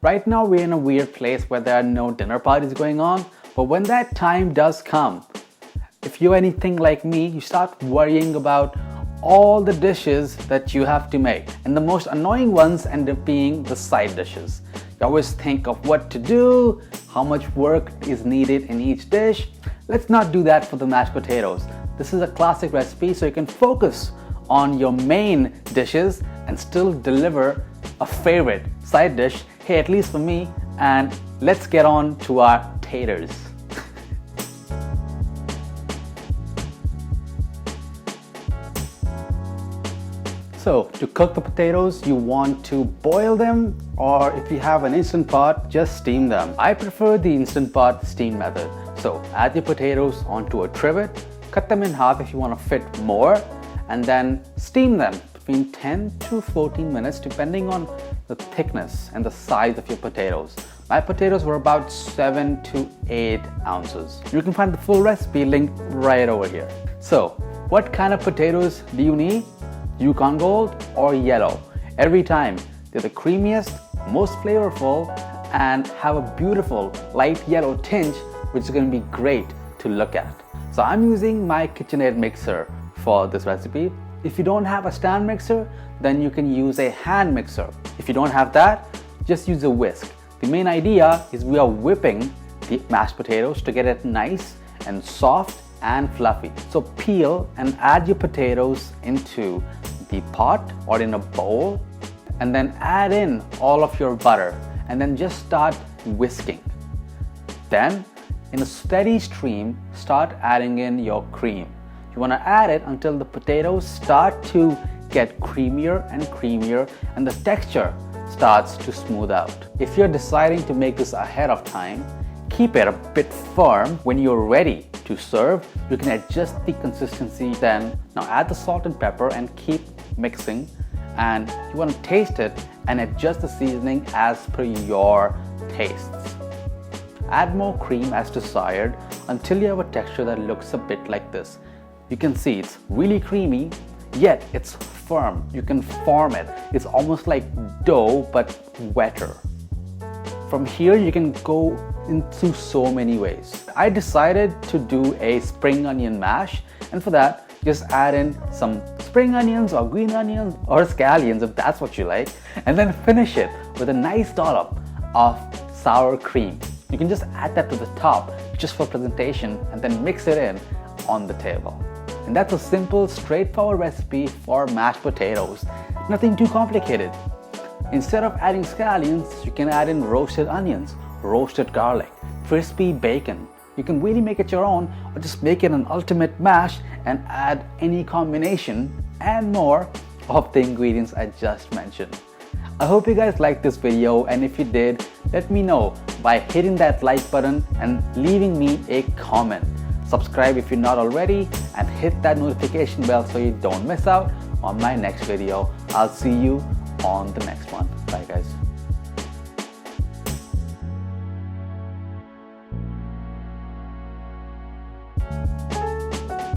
Right now we're in a weird place where there are no dinner parties going on, but when that time does come, if you're anything like me, you start worrying about all the dishes that you have to make, and the most annoying ones end up being the side dishes. You always think of what to do, how much work is needed in each dish. Let's not do that for the mashed potatoes. This is a classic recipe, so you can focus on your main dishes and still deliver a favorite side dish, hey, at least for me. And let's get on to our taters. So to cook the potatoes, you want to boil them, or if you have an Instant Pot, just steam them. I prefer the Instant Pot steam method. So add your potatoes onto a trivet, cut them in half if you want to fit more, and then steam them between 10 to 14 minutes depending on the thickness and the size of your potatoes. My potatoes were about 7 to 8 ounces. You can find the full recipe linked right over here. So what kind of potatoes do you need? Yukon Gold or yellow. Every time they're the creamiest, most flavorful, and have a beautiful light yellow tinge, which is going to be great to look at. So I'm using my KitchenAid mixer for this recipe. If you don't have a stand mixer, then you can use a hand mixer. If you don't have that, just use a whisk. The main idea is we are whipping the mashed potatoes to get it nice and soft and fluffy. So peel and add your potatoes into the pot or in a bowl, and then add in all of your butter, and then just start whisking. Then in a steady stream, start adding in your cream. You want to add it until the potatoes start to get creamier and creamier and the texture starts to smooth out. If you're deciding to make this ahead of time, keep it a bit firm. When you're ready to serve, you can adjust the consistency then. Now add the salt and pepper and keep mixing, and you want to taste it and adjust the seasoning as per your tastes. Add more cream as desired until you have a texture that looks a bit like this. You can see it's really creamy, yet it's firm. You can form it. It's almost like dough but wetter. From here you can go into so many ways. I decided to do a spring onion mash, and for that just add in some spring onions or green onions or scallions if that's what you like, and then finish it with a nice dollop of sour cream. You can just add that to the top just for presentation and then mix it in on the table. And that's a simple, straightforward recipe for mashed potatoes. Nothing too complicated. Instead of adding scallions, you can add in roasted onions, roasted garlic, crispy bacon. You can really make it your own, or just make it an ultimate mash and add any combination and more of the ingredients I just mentioned. I hope you guys liked this video, and if you did, let me know by hitting that like button and leaving me a comment. Subscribe if you're not already, and hit that notification bell so you don't miss out on my next video. I'll see you on the next one. Bye guys.